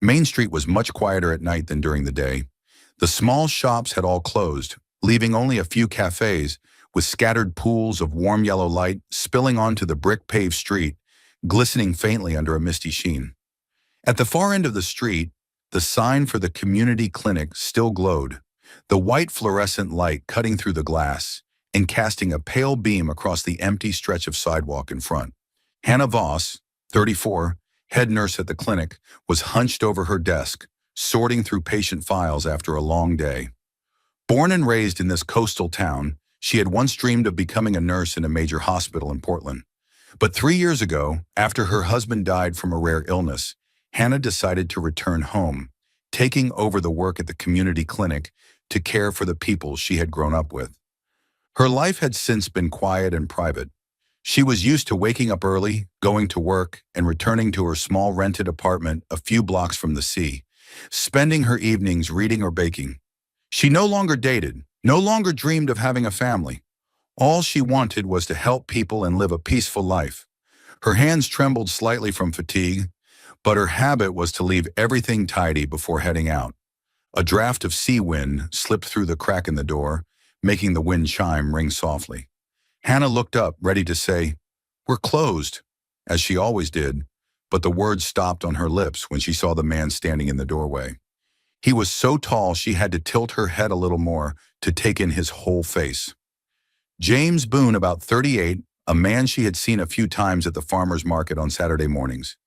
Main Street was much quieter at night than during the day. The small shops had all closed, leaving only a few cafes with scattered pools of warm yellow light spilling onto the brick-paved street, glistening faintly under a misty sheen. At the far end of the street, the sign for the community clinic still glowed, the white fluorescent light cutting through the glass and casting a pale beam across the empty stretch of sidewalk in front. Hannah Voss, 34, head nurse at the clinic, was hunched over her desk, sorting through patient files after a long day. Born and raised in this coastal town, she had once dreamed of becoming a nurse in a major hospital in Portland. But 3 years ago, after her husband died from a rare illness, Hannah decided to return home, taking over the work at the community clinic to care for the people she had grown up with. Her life had since been quiet and private. She was used to waking up early, going to work, and returning to her small rented apartment a few blocks from the sea, spending her evenings reading or baking. She no longer dated, no longer dreamed of having a family. All she wanted was to help people and live a peaceful life. Her hands trembled slightly from fatigue, but her habit was to leave everything tidy before heading out. A draft of sea wind slipped through the crack in the door, making the wind chime ring softly. Hannah looked up, ready to say, "We're closed," as she always did, but the words stopped on her lips when she saw the man standing in the doorway. He was so tall she had to tilt her head a little more to take in his whole face. James Boone, about 38, a man she had seen a few times at the farmer's market on Saturday mornings.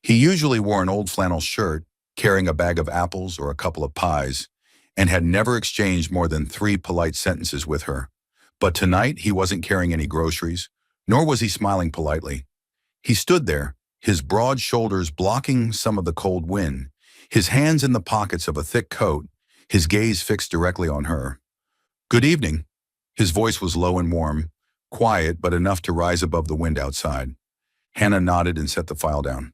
He usually wore an old flannel shirt, carrying a bag of apples or a couple of pies, and had never exchanged more than 3 polite sentences with her. But tonight he wasn't carrying any groceries, nor was he smiling politely. He stood there, his broad shoulders blocking some of the cold wind, his hands in the pockets of a thick coat, his gaze fixed directly on her. "Good evening." His voice was low and warm, quiet but enough to rise above the wind outside. Hannah nodded and set the file down.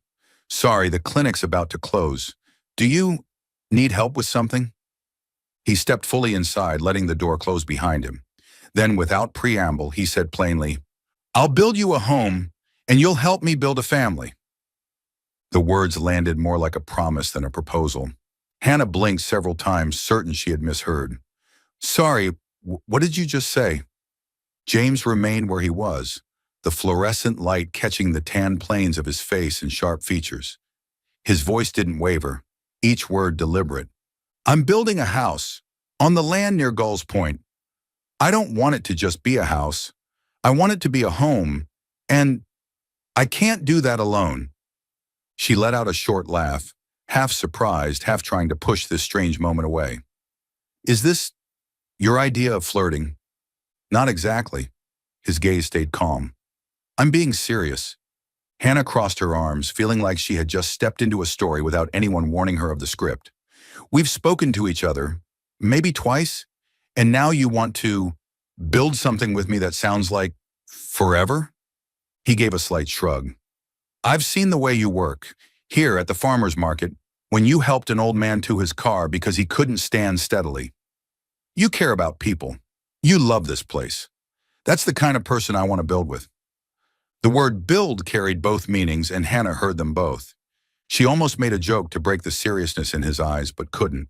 "Sorry, the clinic's about to close. Do you need help with something?" He stepped fully inside, letting the door close behind him. Then, without preamble, he said plainly, "I'll build you a home, and you'll help me build a family." The words landed more like a promise than a proposal. Hannah blinked several times, certain she had misheard. "Sorry, what did you just say?" James remained where he was, the fluorescent light catching the tan planes of his face and sharp features. His voice didn't waver, each word deliberate. "I'm building a house, on the land near Gulls Point. I don't want it to just be a house. I want it to be a home, and I can't do that alone." She let out a short laugh, half surprised, half trying to push this strange moment away. "Is this your idea of flirting?" "Not exactly." His gaze stayed calm. "I'm being serious." Hannah crossed her arms, feeling like she had just stepped into a story without anyone warning her of the script. "We've spoken to each other, maybe twice, and now you want to build something with me that sounds like forever?" He gave a slight shrug. "I've seen the way you work. Here at the farmer's market, when you helped an old man to his car because he couldn't stand steadily. You care about people. You love this place. That's the kind of person I want to build with." The word build carried both meanings, and Hannah heard them both. She almost made a joke to break the seriousness in his eyes, but couldn't.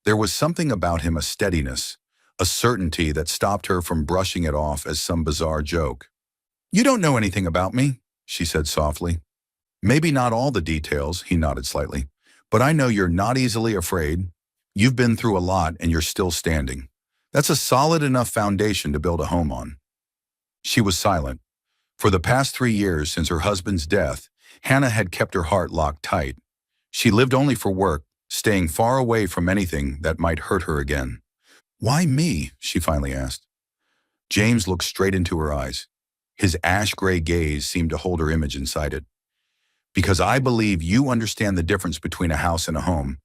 There was something about him, a steadiness, a certainty that stopped her from brushing it off as some bizarre joke. "You don't know anything about me," she said softly. "Maybe not all the details," he nodded slightly, "but I know you're not easily afraid. You've been through a lot and you're still standing. That's a solid enough foundation to build a home on." She was silent. For the past 3 years since her husband's death, Hannah had kept her heart locked tight. She lived only for work, staying far away from anything that might hurt her again. "Why me?" she finally asked. James looked straight into her eyes. His ash-gray gaze seemed to hold her image inside it. "Because I believe you understand the difference between a house and a home,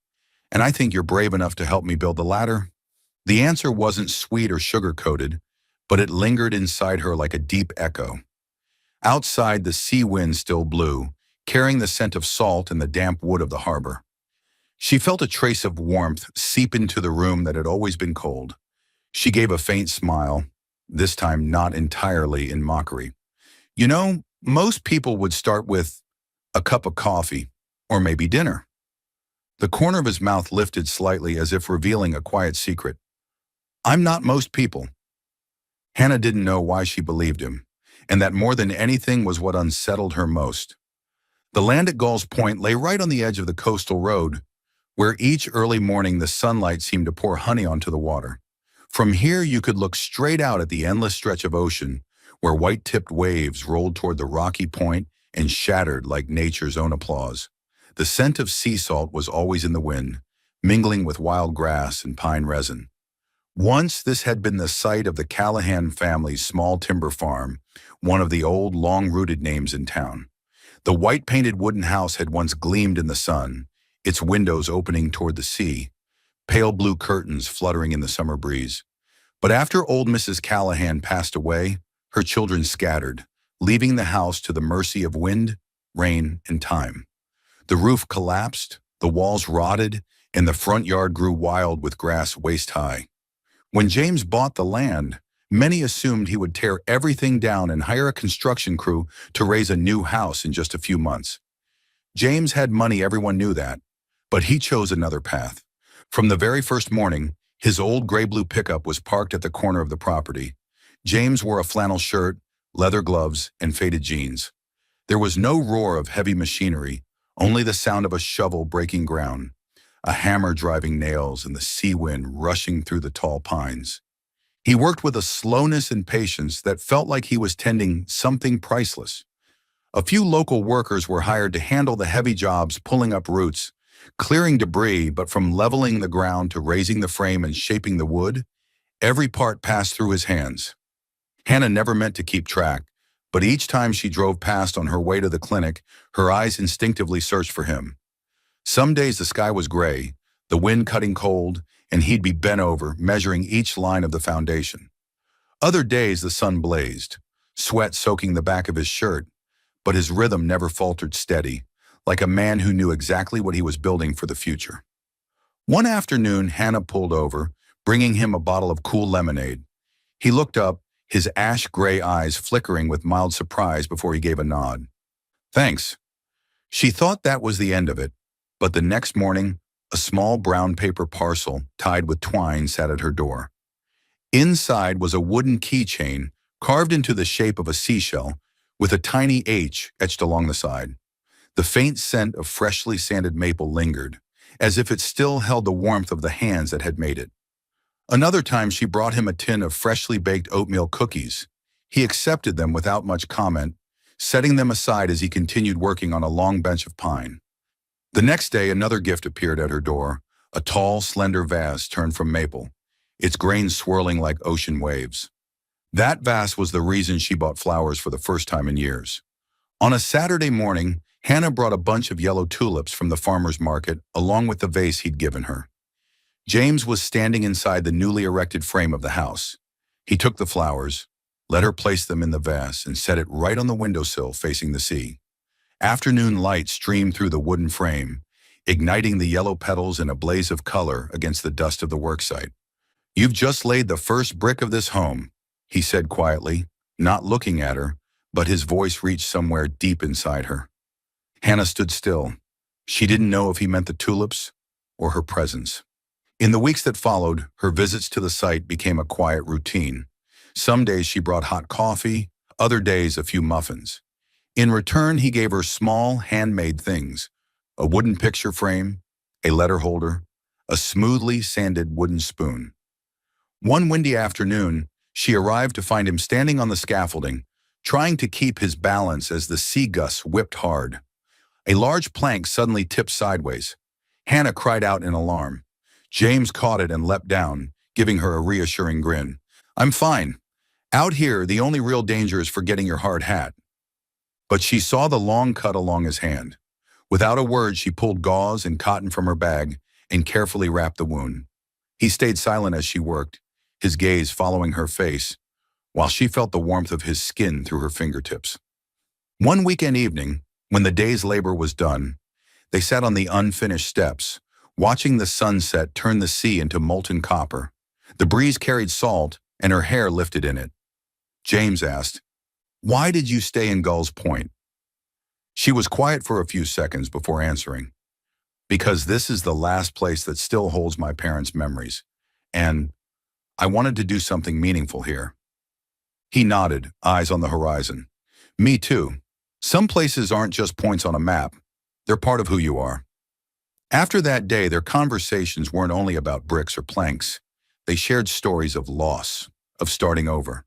and I think you're brave enough to help me build the latter." The answer wasn't sweet or sugar-coated, but it lingered inside her like a deep echo. Outside, the sea wind still blew, carrying the scent of salt and the damp wood of the harbor. She felt a trace of warmth seep into the room that had always been cold. She gave a faint smile, this time not entirely in mockery. "You know, most people would start with a cup of coffee, or maybe dinner." The corner of his mouth lifted slightly as if revealing a quiet secret. I'm not most people. Hannah didn't know why she believed him, and that more than anything was what unsettled her most. The land at Gulls Point lay right on the edge of the coastal road, where each early morning the sunlight seemed to pour honey onto the water. From here you could look straight out at the endless stretch of ocean, where white-tipped waves rolled toward the rocky point and shattered like nature's own applause. The scent of sea salt was always in the wind, mingling with wild grass and pine resin. Once this had been the site of the Callahan family's small timber farm, one of the old, long-rooted names in town. The white-painted wooden house had once gleamed in the sun, its windows opening toward the sea, pale blue curtains fluttering in the summer breeze. But after old Mrs. Callahan passed away, her children scattered, leaving the house to the mercy of wind, rain, and time. The roof collapsed, the walls rotted, and the front yard grew wild with grass waist-high. When James bought the land, many assumed he would tear everything down and hire a construction crew to raise a new house in just a few months. James had money, everyone knew that, but he chose another path. From the very first morning, his old gray-blue pickup was parked at the corner of the property. James wore a flannel shirt, leather gloves, and faded jeans. There was no roar of heavy machinery, only the sound of a shovel breaking ground, a hammer driving nails, and the sea wind rushing through the tall pines. He worked with a slowness and patience that felt like he was tending something priceless. A few local workers were hired to handle the heavy jobs, pulling up roots, clearing debris, but from leveling the ground to raising the frame and shaping the wood, every part passed through his hands. Hannah never meant to keep track, but each time she drove past on her way to the clinic, her eyes instinctively searched for him. Some days the sky was gray, the wind cutting cold, and he'd be bent over, measuring each line of the foundation. Other days the sun blazed, sweat soaking the back of his shirt, but his rhythm never faltered, steady, like a man who knew exactly what he was building for the future. One afternoon, Hannah pulled over, bringing him a bottle of cool lemonade. He looked up, his ash-gray eyes flickering with mild surprise before he gave a nod. Thanks. She thought that was the end of it, but the next morning, a small brown paper parcel tied with twine sat at her door. Inside was a wooden keychain carved into the shape of a seashell with a tiny H etched along the side. The faint scent of freshly sanded maple lingered, as if it still held the warmth of the hands that had made it. Another time she brought him a tin of freshly baked oatmeal cookies. He accepted them without much comment, setting them aside as he continued working on a long bench of pine. The next day, another gift appeared at her door, a tall, slender vase turned from maple, its grains swirling like ocean waves. That vase was the reason she bought flowers for the first time in years. On a Saturday morning, Hannah brought a bunch of yellow tulips from the farmer's market along with the vase he'd given her. James was standing inside the newly erected frame of the house. He took the flowers, let her place them in the vase, and set it right on the windowsill facing the sea. Afternoon light streamed through the wooden frame, igniting the yellow petals in a blaze of color against the dust of the worksite. You've just laid the first brick of this home, he said quietly, not looking at her, but his voice reached somewhere deep inside her. Hannah stood still. She didn't know if he meant the tulips or her presence. In the weeks that followed, her visits to the site became a quiet routine. Some days she brought hot coffee, other days a few muffins. In return, he gave her small, handmade things, a wooden picture frame, a letter holder, a smoothly sanded wooden spoon. One windy afternoon, she arrived to find him standing on the scaffolding, trying to keep his balance as the sea gusts whipped hard. A large plank suddenly tipped sideways. Hannah cried out in alarm. James caught it and leapt down, giving her a reassuring grin. I'm fine. Out here, the only real danger is forgetting your hard hat. But she saw the long cut along his hand. Without a word, she pulled gauze and cotton from her bag and carefully wrapped the wound. He stayed silent as she worked, his gaze following her face, while she felt the warmth of his skin through her fingertips. One weekend evening, when the day's labor was done, they sat on the unfinished steps, watching the sunset turn the sea into molten copper. The breeze carried salt, and her hair lifted in it. James asked, "Why did you stay in Gulls Point?" She was quiet for a few seconds before answering. Because this is the last place that still holds my parents' memories. And I wanted to do something meaningful here. He nodded, eyes on the horizon. Me too. Some places aren't just points on a map. They're part of who you are. After that day, their conversations weren't only about bricks or planks. They shared stories of loss, of starting over.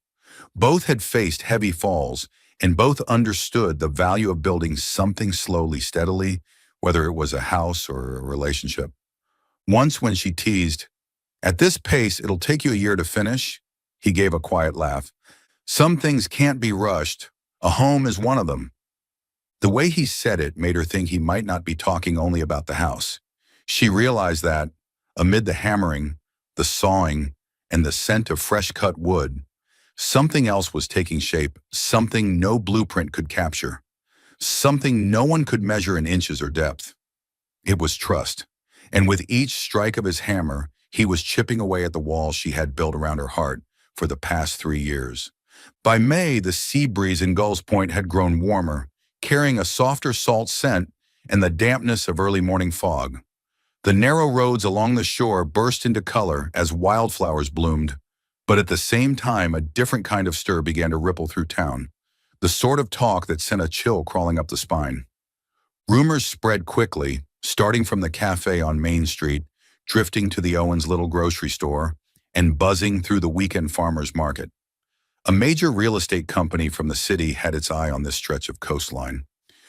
Both had faced heavy falls, and both understood the value of building something slowly, steadily, whether it was a house or a relationship. Once when she teased, "At this pace, it'll take you a year to finish," he gave a quiet laugh. "Some things can't be rushed. A home is one of them." The way he said it made her think he might not be talking only about the house. She realized that, amid the hammering, the sawing, and the scent of fresh-cut wood, something else was taking shape, something no blueprint could capture, something no one could measure in inches or depth. It was trust, and with each strike of his hammer, he was chipping away at the walls she had built around her heart for the past 3 years. By May, the sea breeze in Gulls Point had grown warmer, carrying a softer salt scent and the dampness of early morning fog. The narrow roads along the shore burst into color as wildflowers bloomed, but at the same time a different kind of stir began to ripple through town, the sort of talk that sent a chill crawling up the spine. Rumors spread quickly, starting from the cafe on Main Street, drifting to the Owens Little grocery store, and buzzing through the weekend farmers market. A major real estate company from the city had its eye on this stretch of coastline.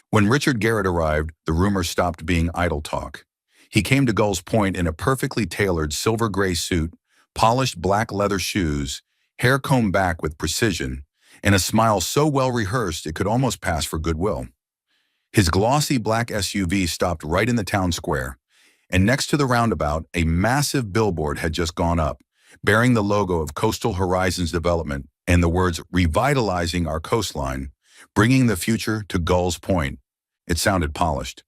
When Richard Garrett arrived, the rumor stopped being idle talk. He came to Gulls Point in a perfectly tailored silver gray suit, polished black leather shoes, hair combed back with precision, and a smile so well rehearsed it could almost pass for goodwill. His glossy black SUV stopped right in the town square, and next to the roundabout, a massive billboard had just gone up, bearing the logo of Coastal Horizons Development and the words "revitalizing our coastline, bringing the future to Gulls Point." It sounded polished.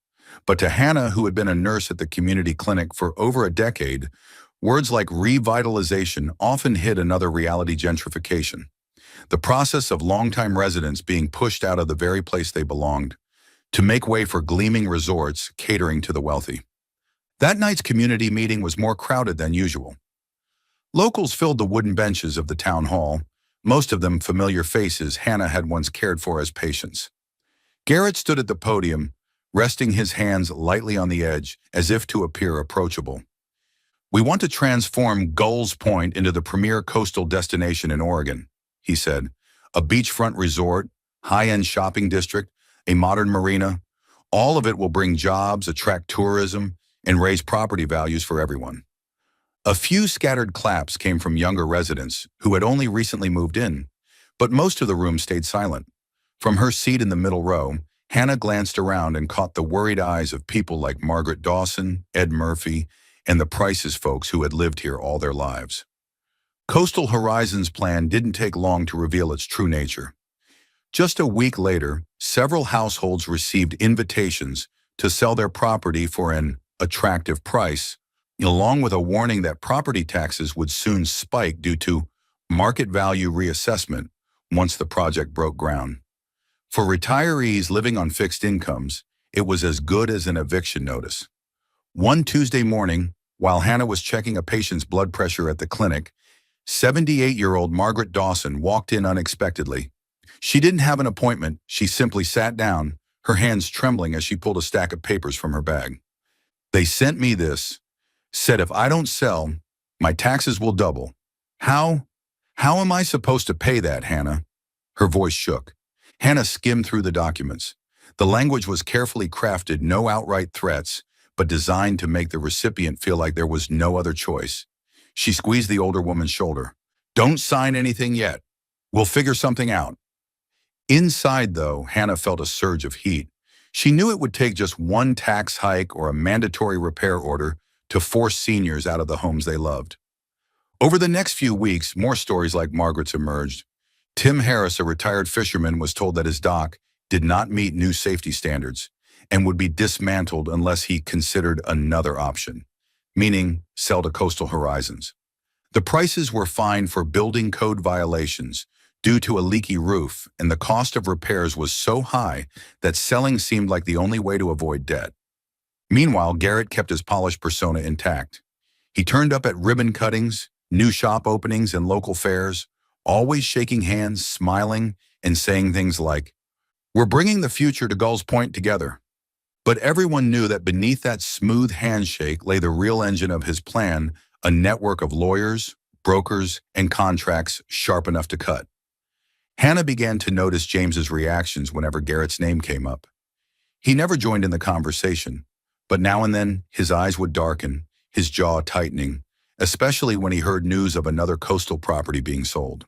But to Hannah, who had been a nurse at the community clinic for over a decade, words like revitalization often hid another reality: gentrification. The process of longtime residents being pushed out of the very place they belonged to make way for gleaming resorts catering to the wealthy. That night's community meeting was more crowded than usual. Locals filled the wooden benches of the town hall, most of them familiar faces Hannah had once cared for as patients. Garrett stood at the podium, resting his hands lightly on the edge as if to appear approachable. "We want to transform Gulls Point into the premier coastal destination in Oregon," he said. "A beachfront resort, high-end shopping district, a modern marina. All of it will bring jobs, attract tourism, and raise property values for everyone." A few scattered claps came from younger residents who had only recently moved in, but most of the room stayed silent. From her seat in the middle row, Hannah glanced around and caught the worried eyes of people like Margaret Dawson, Ed Murphy, and the Prices folks who had lived here all their lives. Coastal Horizons' plan didn't take long to reveal its true nature. Just a week later, several households received invitations to sell their property for an attractive price, along with a warning that property taxes would soon spike due to market value reassessment once the project broke ground. For retirees living on fixed incomes, it was as good as an eviction notice. One Tuesday morning, while Hannah was checking a patient's blood pressure at the clinic, 78-year-old Margaret Dawson walked in unexpectedly. She didn't have an appointment, she simply sat down, her hands trembling as she pulled a stack of papers from her bag. "They sent me this. Said if I don't sell, my taxes will double. How am I supposed to pay that, Hannah?" Her voice shook. Hannah skimmed through the documents. The language was carefully crafted, no outright threats, but designed to make the recipient feel like there was no other choice. She squeezed the older woman's shoulder. "Don't sign anything yet. We'll figure something out." Inside, though, Hannah felt a surge of heat. She knew it would take just one tax hike or a mandatory repair order to force seniors out of the homes they loved. Over the next few weeks, more stories like Margaret's emerged. Tim Harris, a retired fisherman, was told that his dock did not meet new safety standards and would be dismantled unless he considered another option, meaning sell to Coastal Horizons. The Prices were fined for building code violations due to a leaky roof, and the cost of repairs was so high that selling seemed like the only way to avoid debt. Meanwhile, Garrett kept his polished persona intact. He turned up at ribbon cuttings, new shop openings, and local fairs, always shaking hands, smiling, and saying things like, "We're bringing the future to Gulls Point together." But everyone knew that beneath that smooth handshake lay the real engine of his plan, a network of lawyers, brokers, and contracts sharp enough to cut. Hannah began to notice James's reactions whenever Garrett's name came up. He never joined in the conversation, but now and then his eyes would darken, his jaw tightening, especially when he heard news of another coastal property being sold.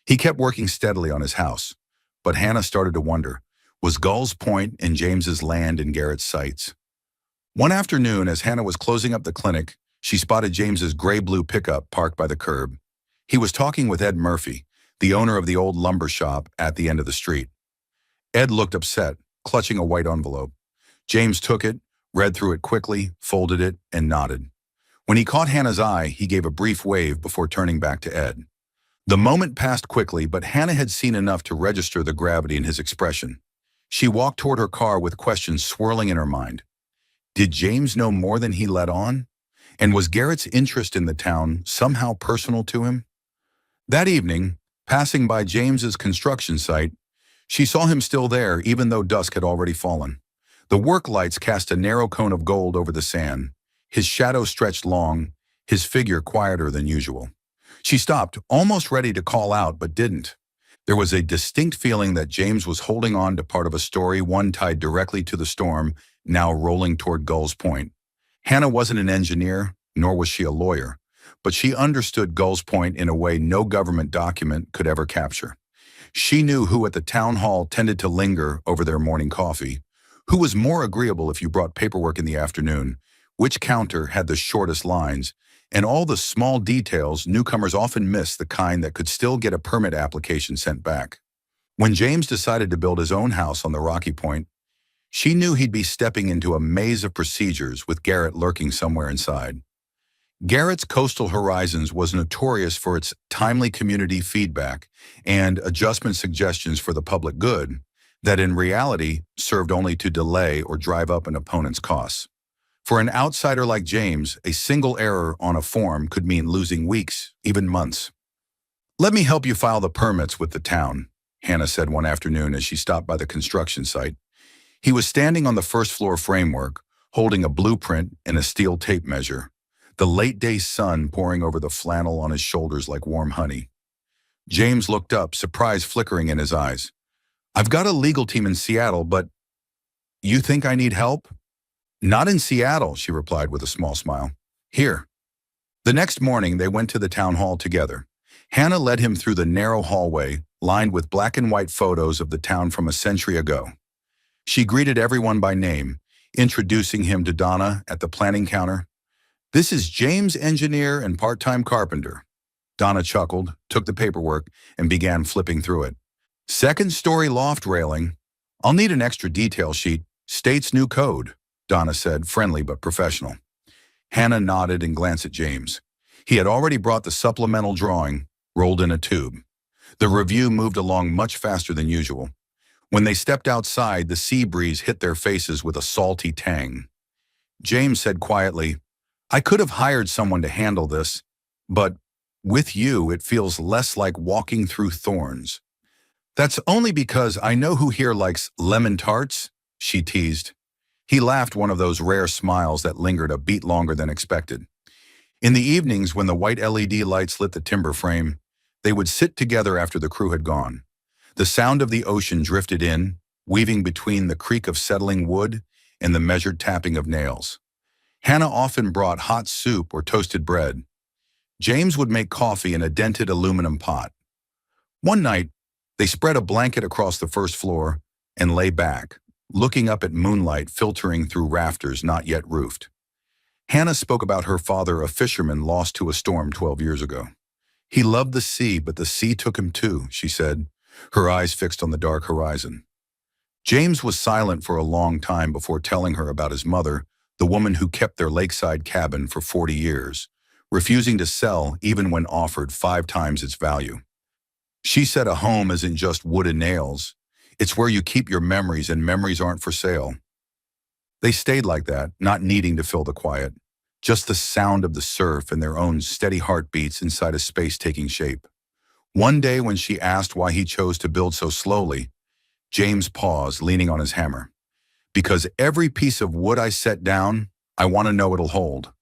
He kept working steadily on his house, but Hannah started to wonder, was Gulls Point and James's land in Garrett's sights? One afternoon, as Hannah was closing up the clinic, she spotted James's gray-blue pickup parked by the curb. He was talking with Ed Murphy, the owner of the old lumber shop at the end of the street. Ed looked upset, clutching a white envelope. James took it, read through it quickly, folded it, and nodded. When he caught Hannah's eye, he gave a brief wave before turning back to Ed. The moment passed quickly, but Hannah had seen enough to register the gravity in his expression. She walked toward her car with questions swirling in her mind. Did James know more than he let on? And was Garrett's interest in the town somehow personal to him? That evening, passing by James's construction site, she saw him still there even though dusk had already fallen. The work lights cast a narrow cone of gold over the sand. His shadow stretched long, his figure quieter than usual. She stopped, almost ready to call out, but didn't. There was a distinct feeling that James was holding on to part of a story, one tied directly to the storm, now rolling toward Gulls Point. Hannah wasn't an engineer, nor was she a lawyer, but she understood Gulls Point in a way no government document could ever capture. She knew who at the town hall tended to linger over their morning coffee, who was more agreeable if you brought paperwork in the afternoon, which counter had the shortest lines, and all the small details newcomers often miss, the kind that could still get a permit application sent back. When James decided to build his own house on the Rocky Point, she knew he'd be stepping into a maze of procedures with Garrett lurking somewhere inside. Garrett's Coastal Horizons was notorious for its timely community feedback and adjustment suggestions for the public good that in reality served only to delay or drive up an opponent's costs. For an outsider like James, a single error on a form could mean losing weeks, even months. "Let me help you file the permits with the town," Hannah said one afternoon as she stopped by the construction site. He was standing on the first-floor framework, holding a blueprint and a steel tape measure, the late-day sun pouring over the flannel on his shoulders like warm honey. James looked up, surprise flickering in his eyes. "I've got a legal team in Seattle, but you think I need help?" "Not in Seattle," she replied with a small smile. "Here." The next morning, they went to the town hall together. Hannah led him through the narrow hallway, lined with black and white photos of the town from a century ago. She greeted everyone by name, introducing him to Donna at the planning counter. "This is James, engineer and part-time carpenter." Donna chuckled, took the paperwork, and began flipping through it. "Second-story loft railing. I'll need an extra detail sheet. State's new code," Donna said, friendly but professional. Hannah nodded and glanced at James. He had already brought the supplemental drawing, rolled in a tube. The review moved along much faster than usual. When they stepped outside, the sea breeze hit their faces with a salty tang. James said quietly, "I could have hired someone to handle this, but with you, it feels less like walking through thorns." "That's only because I know who here likes lemon tarts," she teased. He laughed, one of those rare smiles that lingered a beat longer than expected. In the evenings, when the white LED lights lit the timber frame, they would sit together after the crew had gone. The sound of the ocean drifted in, weaving between the creak of settling wood and the measured tapping of nails. Hannah often brought hot soup or toasted bread. James would make coffee in a dented aluminum pot. One night, they spread a blanket across the first floor and lay back, looking up at moonlight filtering through rafters not yet roofed. Hannah spoke about her father, a fisherman lost to a storm 12 years ago. "He loved the sea, but the sea took him too," she said, her eyes fixed on the dark horizon. James was silent for a long time before telling her about his mother, the woman who kept their lakeside cabin for 40 years, refusing to sell even when offered 5 times its value. She said a home isn't just wood and nails. It's where you keep your memories, and memories aren't for sale. They stayed like that, not needing to fill the quiet. Just the sound of the surf and their own steady heartbeats inside a space taking shape. One day when she asked why he chose to build so slowly, James paused, leaning on his hammer. Because every piece of wood I set down, I want to know it'll hold.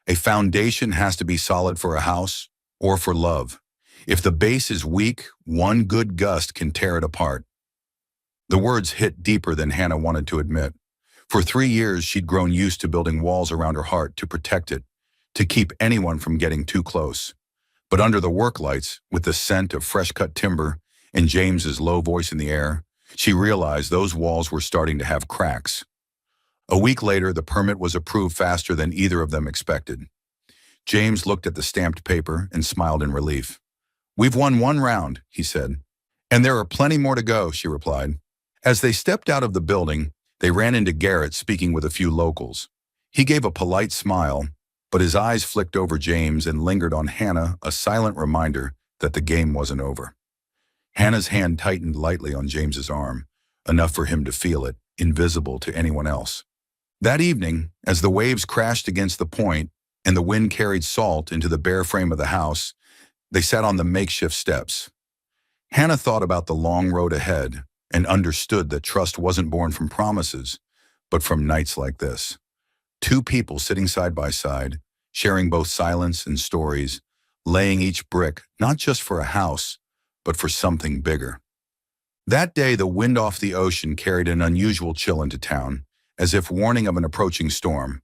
A foundation has to be solid for a house or for love. If the base is weak, one good gust can tear it apart. The words hit deeper than Hannah wanted to admit. For 3 years, she'd grown used to building walls around her heart to protect it, to keep anyone from getting too close. But under the work lights, with the scent of fresh-cut timber and James's low voice in the air, she realized those walls were starting to have cracks. A week later, the permit was approved faster than either of them expected. James looked at the stamped paper and smiled in relief. "We've won 1 round," he said. "And there are plenty more to go," she replied. As they stepped out of the building, they ran into Garrett speaking with a few locals. He gave a polite smile, but his eyes flicked over James and lingered on Hannah, a silent reminder that the game wasn't over. Hannah's hand tightened lightly on James's arm, enough for him to feel it, invisible to anyone else. That evening, as the waves crashed against the point and the wind carried salt into the bare frame of the house, they sat on the makeshift steps. Hannah thought about the long road ahead and understood that trust wasn't born from promises, but from nights like this. 2 people sitting side by side, sharing both silence and stories, laying each brick not just for a house, but for something bigger. That day, the wind off the ocean carried an unusual chill into town, as if warning of an approaching storm.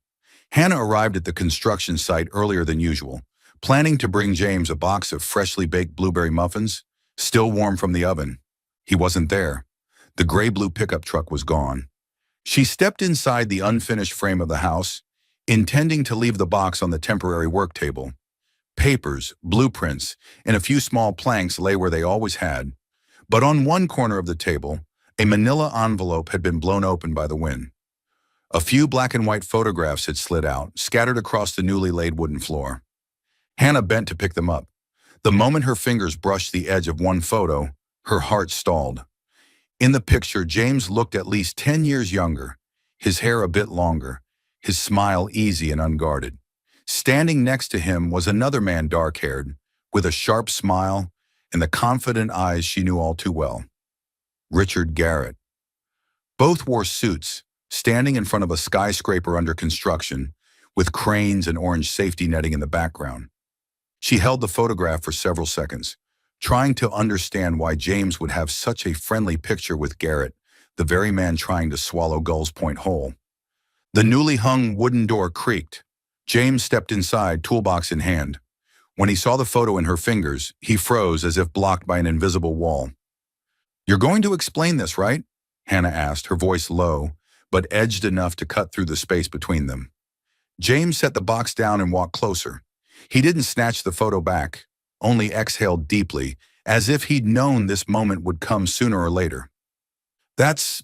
Hannah arrived at the construction site earlier than usual, planning to bring James a box of freshly baked blueberry muffins, still warm from the oven. He wasn't there. The gray-blue pickup truck was gone. She stepped inside the unfinished frame of the house, intending to leave the box on the temporary work table. Papers, blueprints, and a few small planks lay where they always had. But on one corner of the table, a manila envelope had been blown open by the wind. A few black and white photographs had slid out, scattered across the newly laid wooden floor. Hannah bent to pick them up. The moment her fingers brushed the edge of one photo, her heart stalled. In the picture, James looked at least 10 years younger, his hair a bit longer, his smile easy and unguarded. Standing next to him was another man, dark-haired, with a sharp smile and the confident eyes she knew all too well. Richard Garrett. Both wore suits, standing in front of a skyscraper under construction, with cranes and orange safety netting in the background. She held the photograph for several seconds, trying to understand why James would have such a friendly picture with Garrett, the very man trying to swallow Gull's Point whole. The newly hung wooden door creaked. James stepped inside, toolbox in hand. When he saw the photo in her fingers, he froze as if blocked by an invisible wall. "You're going to explain this, right?" Hannah asked, her voice low, but edged enough to cut through the space between them. James set the box down and walked closer. He didn't snatch the photo back, only exhaled deeply, as if he'd known this moment would come sooner or later. "That's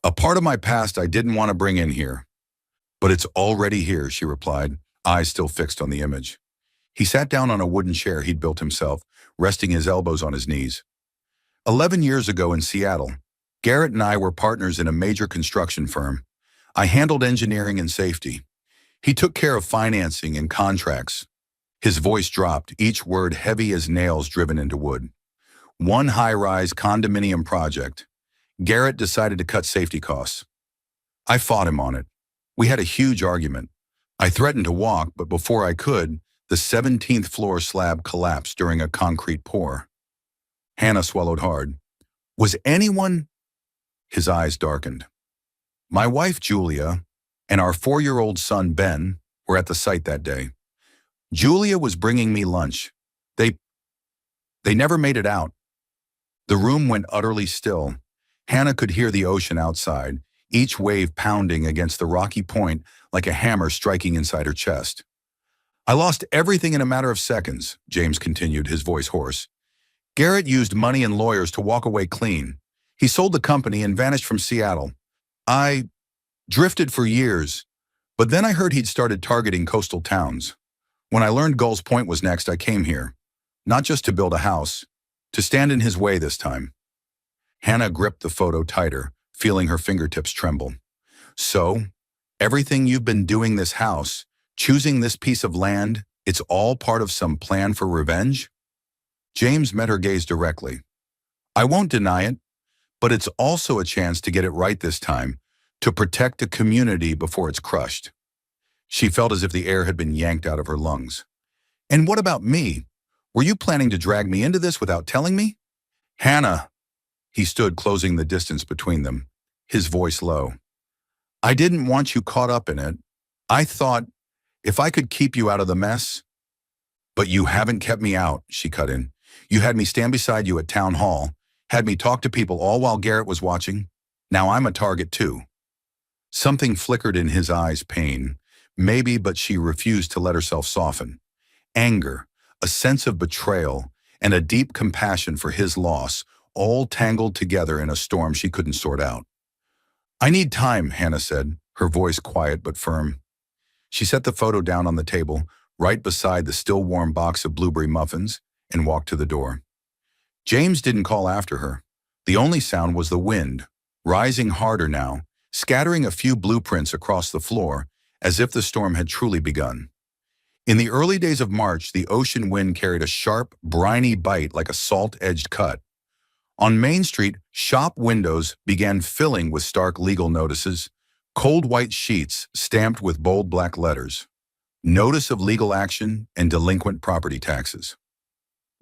a part of my past I didn't want to bring in here. But it's already here," she replied, eyes still fixed on the image. He sat down on a wooden chair he'd built himself, resting his elbows on his knees. 11 years ago in Seattle, Garrett and I were partners in a major construction firm. I handled engineering and safety. He took care of financing and contracts. His voice dropped, each word heavy as nails driven into wood. One high-rise condominium project. Garrett decided to cut safety costs. I fought him on it. We had a huge argument. I threatened to walk, but before I could, the 17th floor slab collapsed during a concrete pour. Hannah swallowed hard. "Was anyone—" His eyes darkened. "My wife, Julia, and our 4-year-old son, Ben, were at the site that day. Julia was bringing me lunch. They never made it out." The room went utterly still. Hannah could hear the ocean outside, each wave pounding against the rocky point like a hammer striking inside her chest. "I lost everything in a matter of seconds," James continued, his voice hoarse. "Garrett used money and lawyers to walk away clean. He sold the company and vanished from Seattle. I drifted for years, but then I heard he'd started targeting coastal towns. When I learned Gull's Point was next, I came here, not just to build a house, to stand in his way this time." Hannah gripped the photo tighter, feeling her fingertips tremble. "So, Everything you've been doing this house, choosing this piece of land, it's all part of some plan for revenge? James met her gaze directly. I won't deny it, but it's also a chance to get it right this time, to protect the community before it's crushed. She felt as if the air had been yanked out of her lungs. And what about me? Were you planning to drag me into this without telling me? Hannah. He stood, closing the distance between them, his voice low. I didn't want you caught up in it. I thought, if I could keep you out of the mess. But you haven't kept me out, she cut in. You had me stand beside you at town hall, had me talk to people all while Garrett was watching. Now I'm a target too. Something flickered in his eyes, pain. Maybe, but she refused to let herself soften. Anger, a sense of betrayal, and a deep compassion for his loss, all tangled together in a storm she couldn't sort out. I need time, Hannah said, her voice quiet but firm. She set the photo down on the table, right beside the still warm box of blueberry muffins, and walked to the door. James didn't call after her. The only sound was the wind, rising harder now, scattering a few blueprints across the floor, as if the storm had truly begun. In the early days of March, the ocean wind carried a sharp, briny bite like a salt-edged cut. On Main Street, shop windows began filling with stark legal notices, cold white sheets stamped with bold black letters. Notice of legal action and delinquent property taxes.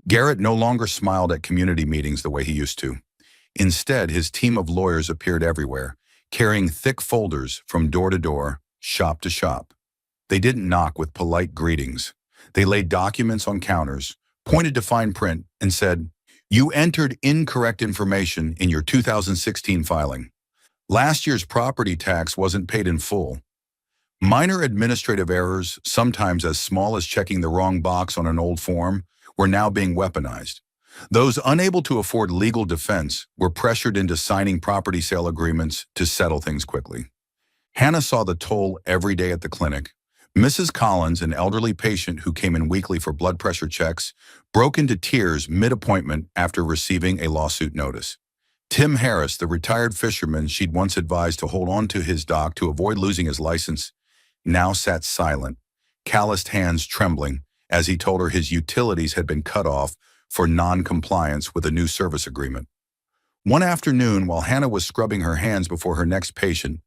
Garrett no longer smiled at community meetings the way he used to. Instead, his team of lawyers appeared everywhere, carrying thick folders from door to door, shop to shop. They didn't knock with polite greetings. They laid documents on counters, pointed to fine print, and said, "You entered incorrect information in your 2016 filing. Last year's property tax wasn't paid in full." Minor administrative errors, sometimes as small as checking the wrong box on an old form, were now being weaponized. Those unable to afford legal defense were pressured into signing property sale agreements to settle things quickly. Hannah saw the toll every day at the clinic. Mrs. Collins, an elderly patient who came in weekly for blood pressure checks, broke into tears mid-appointment after receiving a lawsuit notice. Tim Harris, the retired fisherman she'd once advised to hold on to his dock to avoid losing his license, now sat silent, calloused hands trembling as he told her his utilities had been cut off for non-compliance with a new service agreement. One afternoon, while Hannah was scrubbing her hands before her next patient,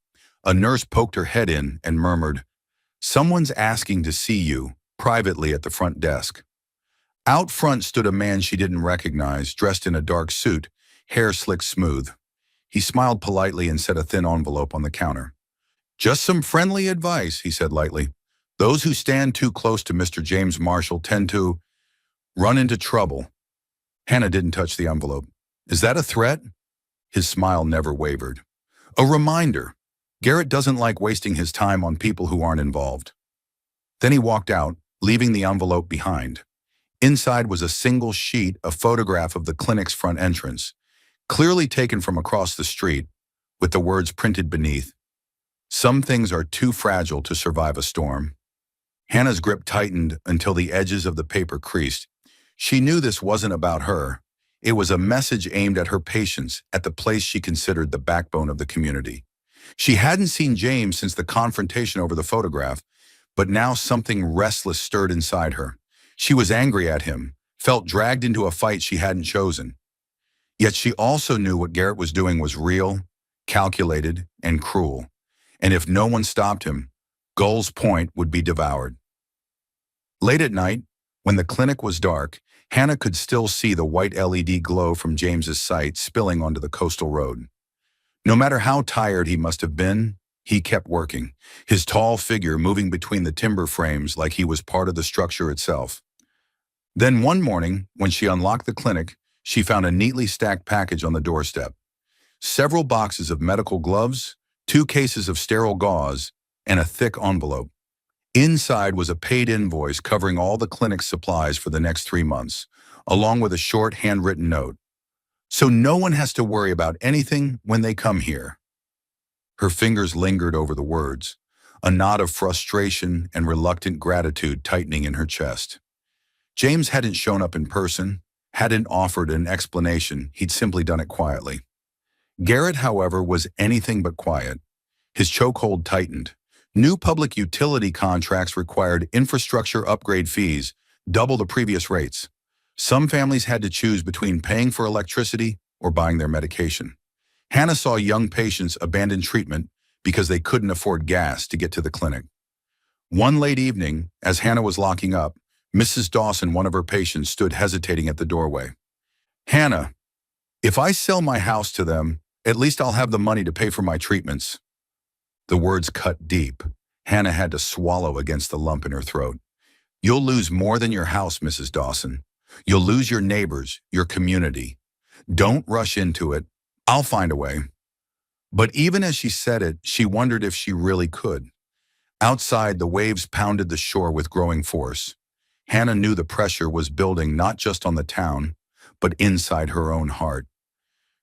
a nurse poked her head in and murmured, "Someone's asking to see you," privately at the front desk. Out front stood a man she didn't recognize, dressed in a dark suit, hair slicked smooth. He smiled politely and set a thin envelope on the counter. "Just some friendly advice," he said lightly. "Those who stand too close to Mr. James Marshall tend to run into trouble." Hannah didn't touch the envelope. "Is that a threat?" His smile never wavered. "A reminder. Garrett doesn't like wasting his time on people who aren't involved." Then he walked out, leaving the envelope behind. Inside was a single sheet, a photograph of the clinic's front entrance, clearly taken from across the street, with the words printed beneath, "Some things are too fragile to survive a storm." Hannah's grip tightened until the edges of the paper creased. She knew this wasn't about her. It was a message aimed at her patients, at the place she considered the backbone of the community. She hadn't seen James since the confrontation over the photograph, but now something restless stirred inside her. She was angry at him, felt dragged into a fight she hadn't chosen. Yet she also knew what Garrett was doing was real, calculated, and cruel. And if no one stopped him, Gull's Point would be devoured. Late at night, when the clinic was dark, Hannah could still see the white LED glow from James's site spilling onto the coastal road. No matter how tired he must have been, he kept working, his tall figure moving between the timber frames like he was part of the structure itself. Then one morning, when she unlocked the clinic, she found a neatly stacked package on the doorstep. Several boxes of medical gloves, 2 cases of sterile gauze, and a thick envelope. Inside was a paid invoice covering all the clinic's supplies for the next 3 months, along with a short handwritten note. "So no one has to worry about anything when they come here." Her fingers lingered over the words, a knot of frustration and reluctant gratitude tightening in her chest. James hadn't shown up in person, hadn't offered an explanation, he'd simply done it quietly. Garrett, however, was anything but quiet. His chokehold tightened, New public utility contracts required infrastructure upgrade fees, double the previous rates. Some families had to choose between paying for electricity or buying their medication. Hannah saw young patients abandon treatment because they couldn't afford gas to get to the clinic. One late evening, as Hannah was locking up, Mrs. Dawson, one of her patients, stood hesitating at the doorway. "Hannah, if I sell my house to them, at least I'll have the money to pay for my treatments." The words cut deep. Hannah had to swallow against the lump in her throat. "You'll lose more than your house, Mrs. Dawson. You'll lose your neighbors, your community. Don't rush into it. I'll find a way." But even as she said it, she wondered if she really could. Outside, the waves pounded the shore with growing force. Hannah knew the pressure was building not just on the town, but inside her own heart.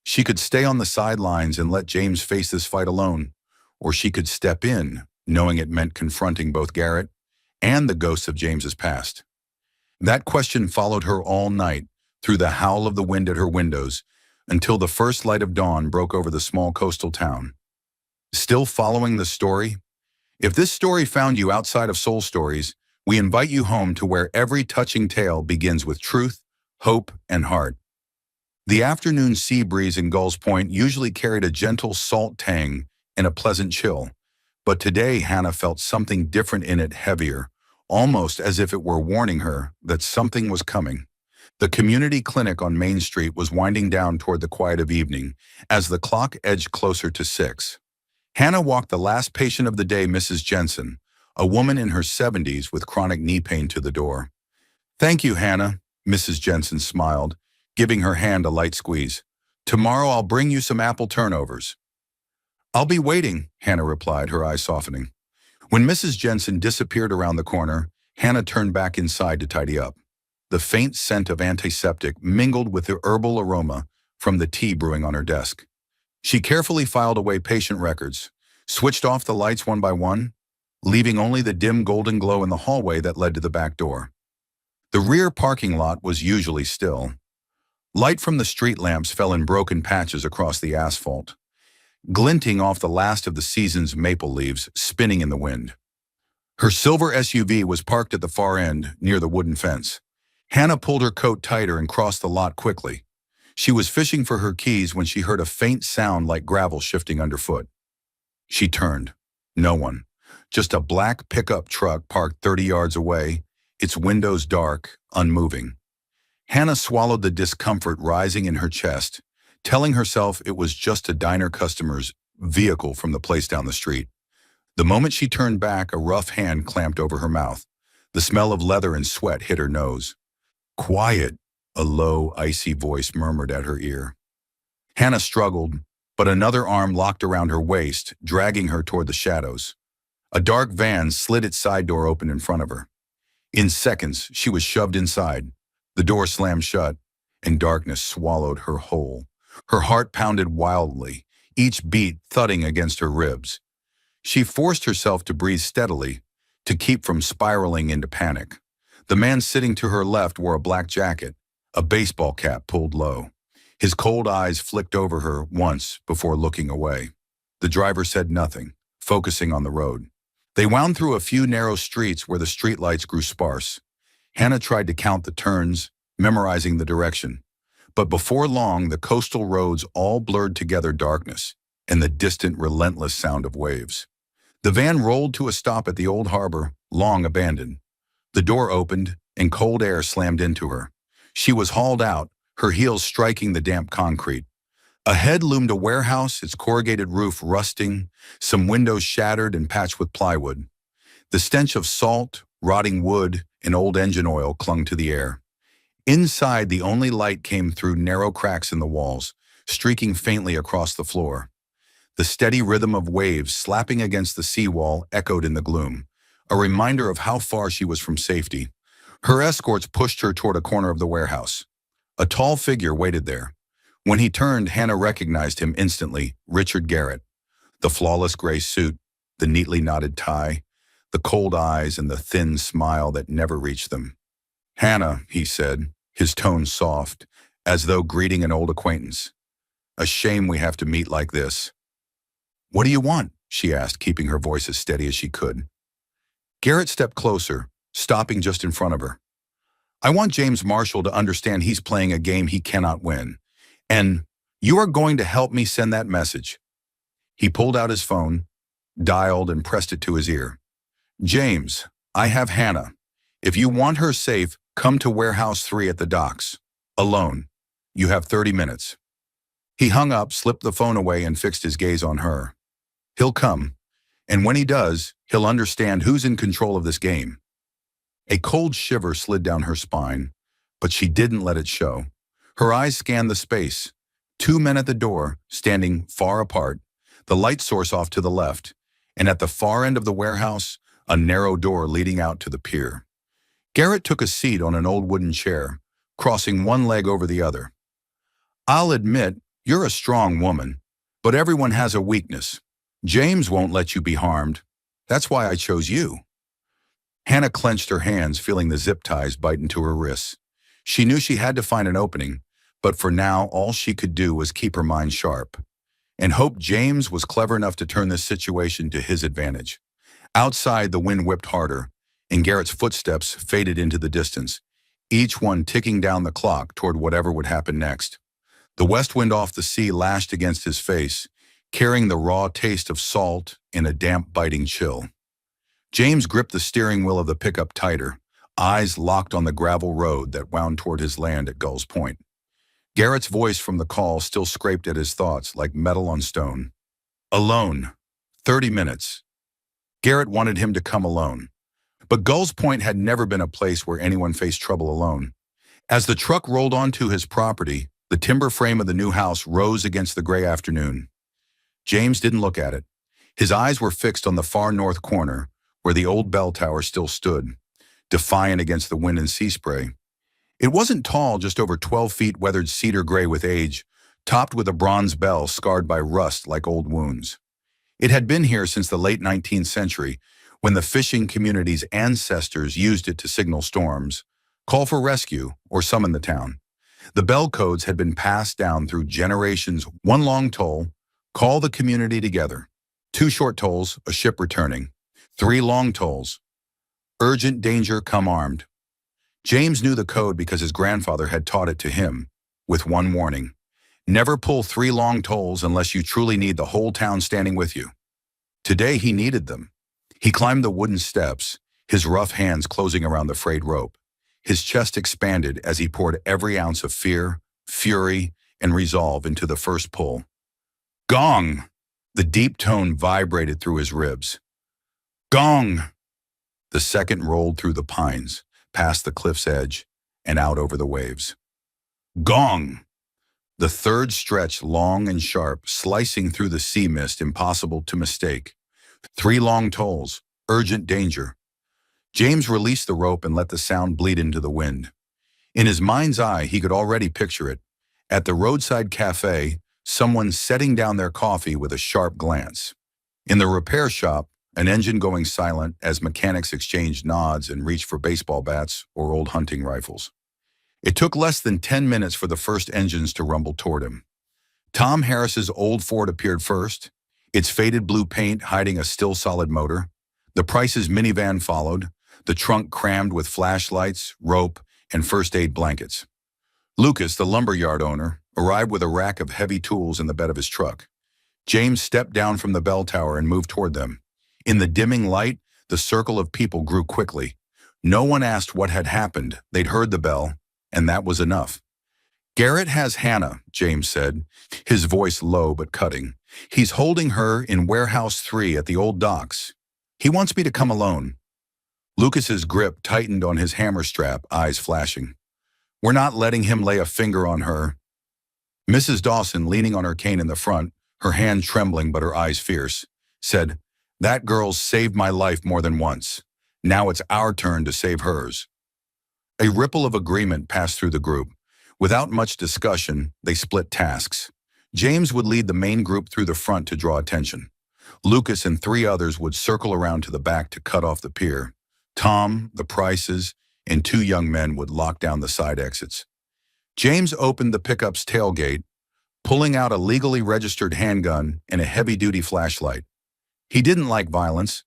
She could stay on the sidelines and let James face this fight alone, or she could step in, knowing it meant confronting both Garrett and the ghosts of James's past. That question followed her all night, through the howl of the wind at her windows, until the first light of dawn broke over the small coastal town. Still following the story? If this story found you outside of Soul Stories, we invite you home to where every touching tale begins with truth, hope, and heart. The afternoon sea breeze in Gulls Point usually carried a gentle salt tang and a pleasant chill, but today Hannah felt something different in it, heavier, almost as if it were warning her that something was coming. The community clinic on Main Street was winding down toward the quiet of evening as the clock edged closer to 6. Hannah walked the last patient of the day, Mrs. Jensen, a woman in her 70s with chronic knee pain, to the door. "Thank you, Hannah," Mrs. Jensen smiled, giving her hand a light squeeze. "Tomorrow I'll bring you some apple turnovers." "I'll be waiting," Hannah replied, her eyes softening. When Mrs. Jensen disappeared around the corner, Hannah turned back inside to tidy up. The faint scent of antiseptic mingled with the herbal aroma from the tea brewing on her desk. She carefully filed away patient records, switched off the lights one by one, leaving only the dim golden glow in the hallway that led to the back door. The rear parking lot was usually still. Light from the street lamps fell in broken patches across the asphalt, glinting off the last of the season's maple leaves spinning in the wind. Her silver SUV was parked at the far end, near the wooden fence. Hannah pulled her coat tighter and crossed the lot quickly. She was fishing for her keys when she heard a faint sound like gravel shifting underfoot. She turned. No one. Just a black pickup truck parked 30 yards away, its windows dark, unmoving. Hannah swallowed the discomfort rising in her chest, telling herself it was just a diner customer's vehicle from the place down the street. The moment she turned back, a rough hand clamped over her mouth. The smell of leather and sweat hit her nose. "Quiet," a low, icy voice murmured at her ear. Hannah struggled, but another arm locked around her waist, dragging her toward the shadows. A dark van slid its side door open in front of her. In seconds, she was shoved inside. The door slammed shut, and darkness swallowed her whole. Her heart pounded wildly, each beat thudding against her ribs. She forced herself to breathe steadily, to keep from spiraling into panic. The man sitting to her left wore a black jacket, a baseball cap pulled low. His cold eyes flicked over her once before looking away. The driver said nothing, focusing on the road. They wound through a few narrow streets where the streetlights grew sparse. Hannah tried to count the turns, memorizing the direction. But before long, the coastal roads all blurred together darkness and the distant, relentless sound of waves. The van rolled to a stop at the old harbor, long abandoned. The door opened, and cold air slammed into her. She was hauled out, her heels striking the damp concrete. Ahead loomed a warehouse, its corrugated roof rusting, some windows shattered and patched with plywood. The stench of salt, rotting wood, and old engine oil clung to the air. Inside, the only light came through narrow cracks in the walls, streaking faintly across the floor. The steady rhythm of waves slapping against the seawall echoed in the gloom, a reminder of how far she was from safety. Her escorts pushed her toward a corner of the warehouse. A tall figure waited there. When he turned, Hannah recognized him instantly, Richard Garrett. The flawless gray suit, the neatly knotted tie, the cold eyes and the thin smile that never reached them. "Hannah," he said, his tone soft, as though greeting an old acquaintance. "A shame we have to meet like this." "What do you want?" she asked, keeping her voice as steady as she could. Garrett stepped closer, stopping just in front of her. I want James Marshall to understand he's playing a game he cannot win. And you are going to help me send that message. He pulled out his phone, dialed, and pressed it to his ear. James, I have Hannah. If you want her safe, come to Warehouse 3 at the docks. Alone. You have 30 minutes. He hung up, slipped the phone away, and fixed his gaze on her. He'll come. And when he does, he'll understand who's in control of this game. A cold shiver slid down her spine, but she didn't let it show. Her eyes scanned the space. 2 men at the door, standing far apart, the light source off to the left, and at the far end of the warehouse, a narrow door leading out to the pier. Garrett took a seat on an old wooden chair, crossing one leg over the other. I'll admit, you're a strong woman, but everyone has a weakness. James won't let you be harmed. That's why I chose you. Hannah clenched her hands, feeling the zip ties bite into her wrists. She knew she had to find an opening, but for now, all she could do was keep her mind sharp and hope James was clever enough to turn this situation to his advantage. Outside, the wind whipped harder, and Garrett's footsteps faded into the distance, each one ticking down the clock toward whatever would happen next. The west wind off the sea lashed against his face, carrying the raw taste of salt and a damp, biting chill. James gripped the steering wheel of the pickup tighter, eyes locked on the gravel road that wound toward his land at Gull's Point. Garrett's voice from the call still scraped at his thoughts like metal on stone. Alone. 30 minutes. Garrett wanted him to come alone. But Gull's Point had never been a place where anyone faced trouble alone. As the truck rolled onto his property, the timber frame of the new house rose against the gray afternoon. James didn't look at it. His eyes were fixed on the far north corner, where the old bell tower still stood, defiant against the wind and sea spray. It wasn't tall, just over 12 feet, weathered cedar gray with age, topped with a bronze bell scarred by rust like old wounds. It had been here since the late 19th century, when the fishing community's ancestors used it to signal storms, call for rescue, or summon the town. The bell codes had been passed down through generations. One long toll, call the community together. 2 short tolls, a ship returning. 3 long tolls, urgent danger, come armed. James knew the code because his grandfather had taught it to him, with one warning. Never pull 3 long tolls unless you truly need the whole town standing with you. Today he needed them. He climbed the wooden steps, his rough hands closing around the frayed rope. His chest expanded as he poured every ounce of fear, fury, and resolve into the first pull. Gong! The deep tone vibrated through his ribs. Gong! The second rolled through the pines, past the cliff's edge, and out over the waves. Gong! The third stretched long and sharp, slicing through the sea mist impossible to mistake. 3 long tolls, urgent danger. James released the rope and let the sound bleed into the wind. In his mind's eye, he could already picture it. At the roadside cafe, someone setting down their coffee with a sharp glance. In the repair shop, an engine going silent as mechanics exchanged nods and reached for baseball bats or old hunting rifles. It took less than 10 minutes for the first engines to rumble toward him. Tom Harris's old Ford appeared first, its faded blue paint hiding a still solid motor. The Price's minivan followed, the trunk crammed with flashlights, rope, and first aid blankets. Lucas, the lumberyard owner, arrived with a rack of heavy tools in the bed of his truck. James stepped down from the bell tower and moved toward them. In the dimming light, the circle of people grew quickly. No one asked what had happened. They'd heard the bell, and that was enough. Garrett has Hannah, James said, his voice low but cutting. He's holding her in Warehouse 3 at the old docks. He wants me to come alone. Lucas's grip tightened on his hammer strap, eyes flashing. We're not letting him lay a finger on her. Mrs. Dawson, leaning on her cane in the front, her hand trembling but her eyes fierce, said, That girl's saved my life more than once. Now it's our turn to save hers. A ripple of agreement passed through the group. Without much discussion, they split tasks. James would lead the main group through the front to draw attention. Lucas and 3 others would circle around to the back to cut off the pier. Tom, the Prices, and 2 young men would lock down the side exits. James opened the pickup's tailgate, pulling out a legally registered handgun and a heavy-duty flashlight. He didn't like violence,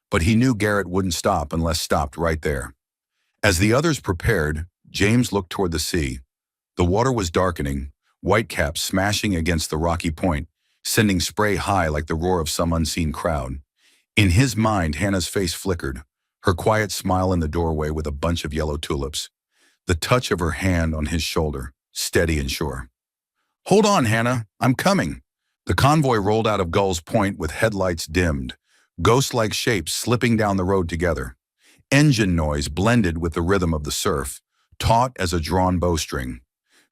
but he knew Garrett wouldn't stop unless stopped right there. As the others prepared, James looked toward the sea. The water was darkening, whitecaps smashing against the rocky point, sending spray high like the roar of some unseen crowd. In his mind, Hannah's face flickered, her quiet smile in the doorway with a bunch of yellow tulips. The touch of her hand on his shoulder, steady and sure. "Hold on, Hannah, I'm coming." The convoy rolled out of Gull's Point with headlights dimmed, ghost-like shapes slipping down the road together. Engine noise blended with the rhythm of the surf, taut as a drawn bowstring.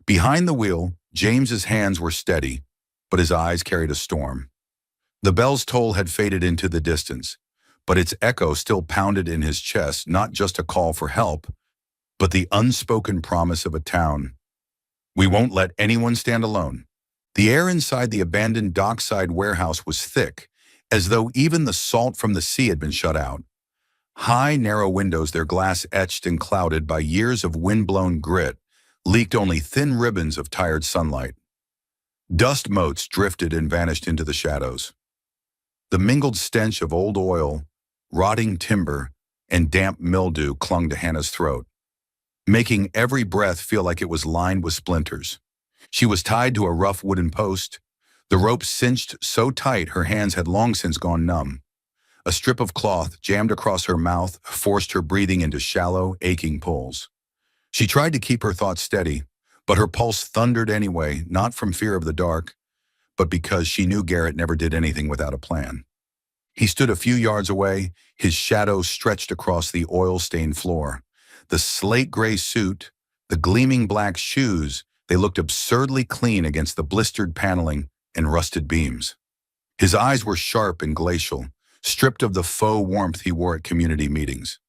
Behind the wheel, James's hands were steady, but his eyes carried a storm. The bell's toll had faded into the distance, but its echo still pounded in his chest, not just a call for help, but the unspoken promise of a town. "We won't let anyone stand alone." The air inside the abandoned dockside warehouse was thick, as though even the salt from the sea had been shut out. High, narrow windows, their glass etched and clouded by years of wind-blown grit, leaked only thin ribbons of tired sunlight. Dust motes drifted and vanished into the shadows. The mingled stench of old oil, rotting timber, and damp mildew clung to Hannah's throat, making every breath feel like it was lined with splinters. She was tied to a rough wooden post, the rope cinched so tight her hands had long since gone numb. A strip of cloth jammed across her mouth forced her breathing into shallow, aching pulls. She tried to keep her thoughts steady, but her pulse thundered anyway, not from fear of the dark, but because she knew Garrett never did anything without a plan. He stood a few yards away, his shadow stretched across the oil-stained floor. The slate-gray suit, the gleaming black shoes, they looked absurdly clean against the blistered paneling and rusted beams. His eyes were sharp and glacial, stripped of the faux warmth he wore at community meetings.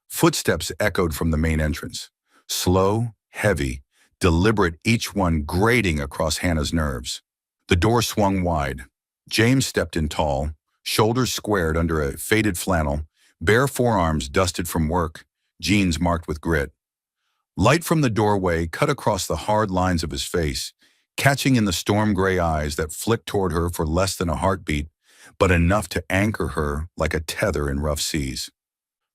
Footsteps echoed from the main entrance, slow, heavy, deliberate, each one grating across Hannah's nerves. The door swung wide. James stepped in tall, shoulders squared under a faded flannel, bare forearms dusted from work, jeans marked with grit. Light from the doorway cut across the hard lines of his face, catching in the storm-gray eyes that flicked toward her for less than a heartbeat, but enough to anchor her like a tether in rough seas.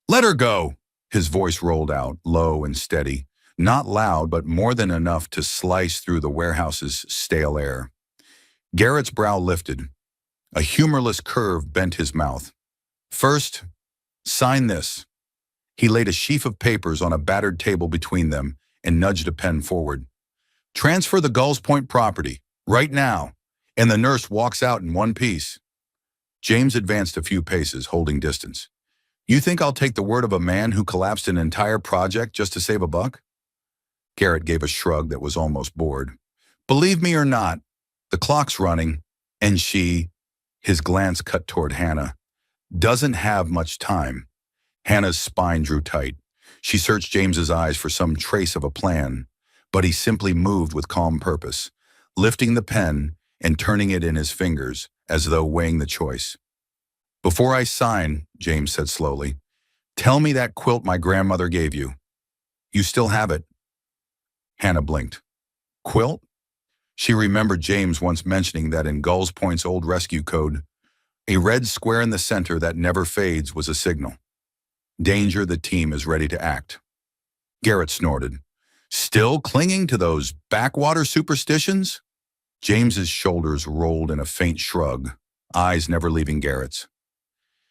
"Let her go!" His voice rolled out, low and steady, not loud, but more than enough to slice through the warehouse's stale air. Garrett's brow lifted. A humorless curve bent his mouth. "First, sign this." He laid a sheaf of papers on a battered table between them and nudged a pen forward. "Transfer the Gulls Point property, right now," and the nurse walks out in one piece. James advanced a few paces, holding distance. "You think I'll take the word of a man who collapsed an entire project just to save a buck?" Garrett gave a shrug that was almost bored. "Believe me or not, the clock's running, and she," his glance cut toward Hannah, "doesn't have much time." Hannah's spine drew tight. She searched James's eyes for some trace of a plan, but he simply moved with calm purpose, lifting the pen and turning it in his fingers as though weighing the choice. "Before I sign," James said slowly, "tell me that quilt my grandmother gave you. You still have it." Hannah blinked. "Quilt?" She remembered James once mentioning that in Gull's Point's old rescue code, a red square in the center that never fades was a signal. Danger, the team is ready to act. Garrett snorted. "Still clinging to those backwater superstitions?" James's shoulders rolled in a faint shrug, eyes never leaving Garrett's.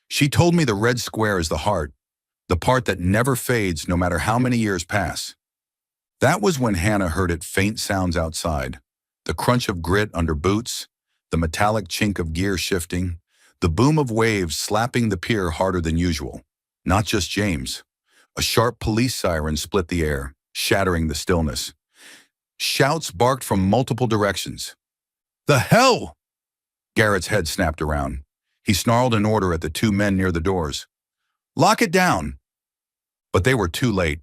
"She told me the red square is the heart, the part that never fades no matter how many years pass." That was when Hannah heard it faint sounds outside, the crunch of grit under boots, the metallic chink of gear shifting, the boom of waves slapping the pier harder than usual. Not just James. A sharp police siren split the air, shattering the stillness. Shouts barked from multiple directions. "The hell!" Garrett's head snapped around. He snarled an order at the two men near the doors. "Lock it down!" But they were too late.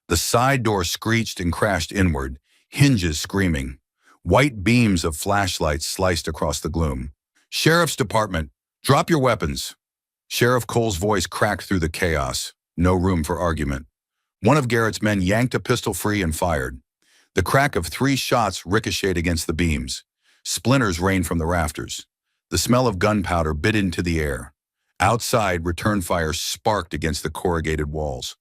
The side door screeched and crashed inward, hinges screaming. White beams of flashlights sliced across the gloom. "Sheriff's Department, drop your weapons." Sheriff Cole's voice cracked through the chaos. No room for argument. One of Garrett's men yanked a pistol free and fired. The crack of 3 shots ricocheted against the beams. Splinters rained from the rafters. The smell of gunpowder bit into the air. Outside, return fire sparked against the corrugated walls.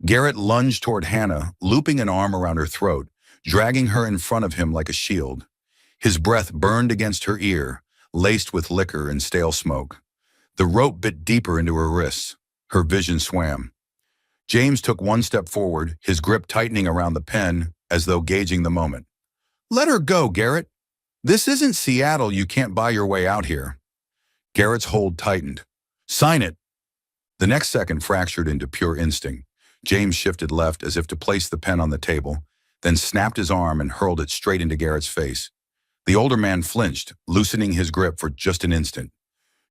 Garrett lunged toward Hannah, looping an arm around her throat, dragging her in front of him like a shield. His breath burned against her ear, laced with liquor and stale smoke. The rope bit deeper into her wrists. Her vision swam. James took one step forward, his grip tightening around the pen as though gauging the moment. "Let her go, Garrett. This isn't Seattle. You can't buy your way out here." Garrett's hold tightened. "Sign it." The next second fractured into pure instinct. James shifted left as if to place the pen on the table, then snapped his arm and hurled it straight into Garrett's face. The older man flinched, loosening his grip for just an instant.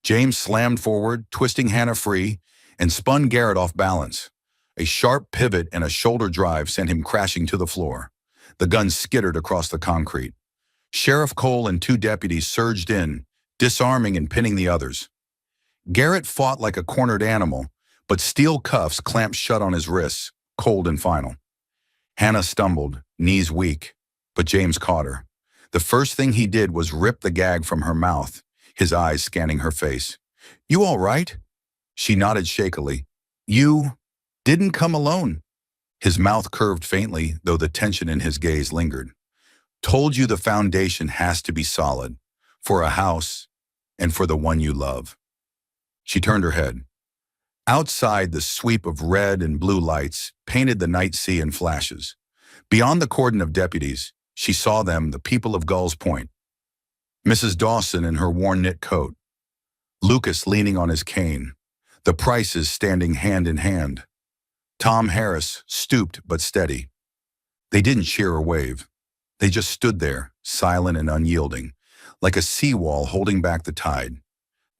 James slammed forward, twisting Hannah free, and spun Garrett off balance. A sharp pivot and a shoulder drive sent him crashing to the floor. The gun skittered across the concrete. Sheriff Cole and 2 deputies surged in, disarming and pinning the others. Garrett fought like a cornered animal, but steel cuffs clamped shut on his wrists, cold and final. Hannah stumbled, knees weak, but James caught her. The first thing he did was rip the gag from her mouth, his eyes scanning her face. "You all right?" She nodded shakily. "You didn't come alone." His mouth curved faintly, though the tension in his gaze lingered. "Told you the foundation has to be solid, for a house and for the one you love." She turned her head. Outside, the sweep of red and blue lights painted the night sea in flashes. Beyond the cordon of deputies, she saw them, the people of Gulls Point. Mrs. Dawson in her worn knit coat. Lucas leaning on his cane. The Prices standing hand in hand. Tom Harris, stooped but steady. They didn't cheer or wave. They just stood there, silent and unyielding, like a seawall holding back the tide.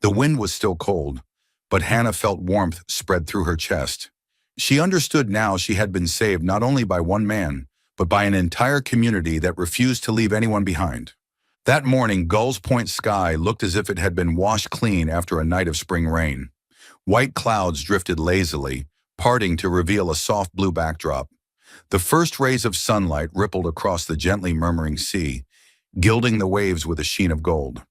The wind was still cold, but Hannah felt warmth spread through her chest. She understood now she had been saved not only by one man, but by an entire community that refused to leave anyone behind. That morning, Gulls Point sky looked as if it had been washed clean after a night of spring rain. White clouds drifted lazily, parting to reveal a soft blue backdrop. The first rays of sunlight rippled across the gently murmuring sea, gilding the waves with a sheen of gold.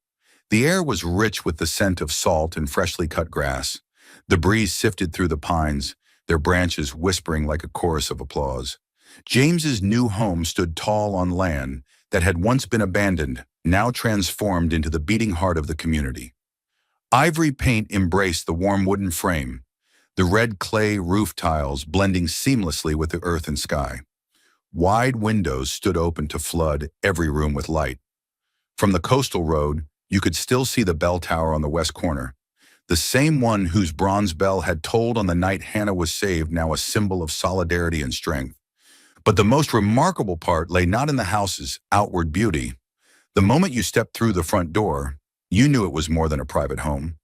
The air was rich with the scent of salt and freshly cut grass. The breeze sifted through the pines, their branches whispering like a chorus of applause. James's new home stood tall on land that had once been abandoned, now transformed into the beating heart of the community. Ivory paint embraced the warm wooden frame, the red clay roof tiles blending seamlessly with the earth and sky. Wide windows stood open to flood every room with light. From the coastal road, you could still see the bell tower on the west corner, the same one whose bronze bell had tolled on the night Hannah was saved, now a symbol of solidarity and strength. But the most remarkable part lay not in the house's outward beauty. The moment you stepped through the front door, you knew it was more than a private home.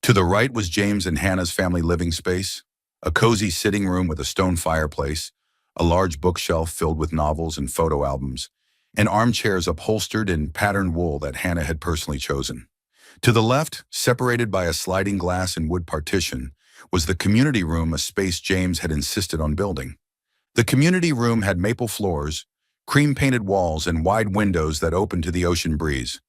To the right was James and Hannah's family living space, a cozy sitting room with a stone fireplace, a large bookshelf filled with novels and photo albums, and armchairs upholstered in patterned wool that Hannah had personally chosen. To the left, separated by a sliding glass and wood partition, was the community room, a space James had insisted on building. The community room had maple floors, cream-painted walls, and wide windows that opened to the ocean breeze.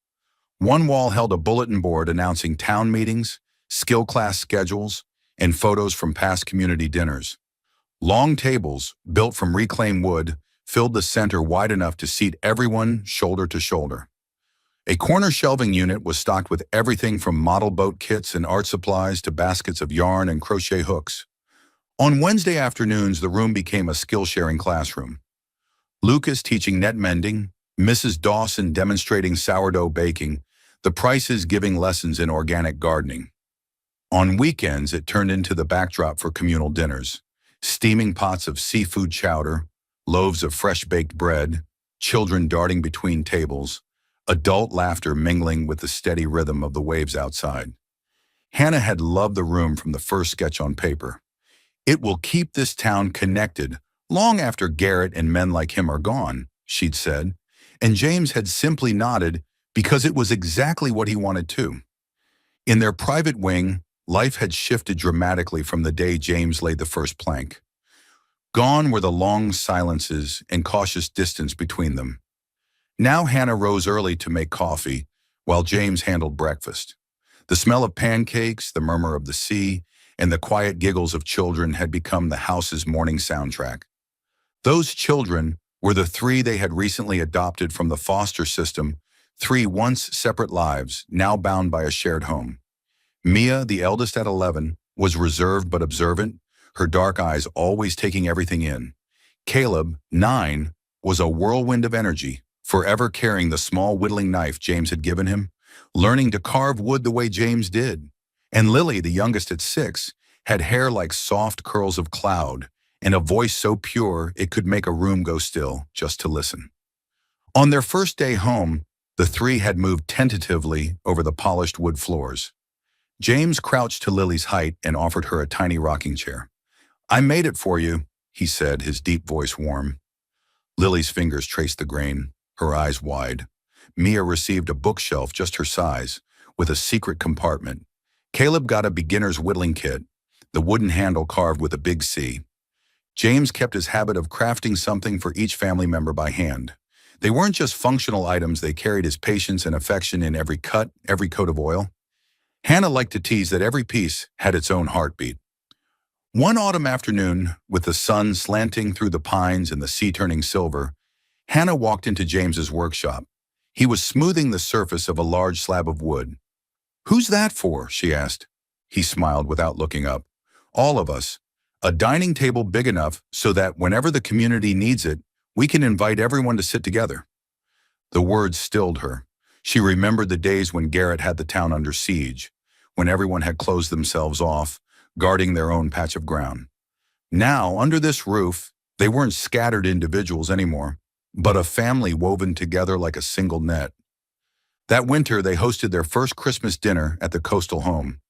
One wall held a bulletin board announcing town meetings, skill class schedules, and photos from past community dinners. Long tables, built from reclaimed wood, filled the center wide enough to seat everyone shoulder to shoulder. A corner shelving unit was stocked with everything from model boat kits and art supplies to baskets of yarn and crochet hooks. On Wednesday afternoons, the room became a skill-sharing classroom. Lucas teaching net mending, Mrs. Dawson demonstrating sourdough baking, the Prices giving lessons in organic gardening. On weekends, it turned into the backdrop for communal dinners, steaming pots of seafood chowder, loaves of fresh-baked bread, children darting between tables, adult laughter mingling with the steady rhythm of the waves outside. Hannah had loved the room from the first sketch on paper. "It will keep this town connected long after Garrett and men like him are gone," she'd said, and James had simply nodded because it was exactly what he wanted too. In their private wing, life had shifted dramatically from the day James laid the first plank. Gone were the long silences and cautious distance between them. Now Hannah rose early to make coffee, while James handled breakfast. The smell of pancakes, the murmur of the sea, and the quiet giggles of children had become the house's morning soundtrack. Those children were the three they had recently adopted from the foster system, three once separate lives, now bound by a shared home. Mia, the eldest at 11, was reserved but observant, her dark eyes always taking everything in. Caleb, 9, was a whirlwind of energy, forever carrying the small whittling knife James had given him, learning to carve wood the way James did. And Lily, the youngest at 6, had hair like soft curls of cloud, and a voice so pure it could make a room go still just to listen. On their first day home, the three had moved tentatively over the polished wood floors. James crouched to Lily's height and offered her a tiny rocking chair. "I made it for you," he said, his deep voice warm. Lily's fingers traced the grain, her eyes wide. Mia received a bookshelf just her size, with a secret compartment. Caleb got a beginner's whittling kit, the wooden handle carved with a big C. James kept his habit of crafting something for each family member by hand. They weren't just functional items, they carried his patience and affection in every cut, every coat of oil. Hannah liked to tease that every piece had its own heartbeat. One autumn afternoon, with the sun slanting through the pines and the sea turning silver, Hannah walked into James's workshop. He was smoothing the surface of a large slab of wood. "Who's that for?" she asked. He smiled without looking up. "All of us. A dining table big enough so that whenever the community needs it, we can invite everyone to sit together." The words stilled her. She remembered the days when Garrett had the town under siege, when everyone had closed themselves off, guarding their own patch of ground. Now, under this roof, they weren't scattered individuals anymore, but a family woven together like a single net. That winter, they hosted their first Christmas dinner at the coastal home.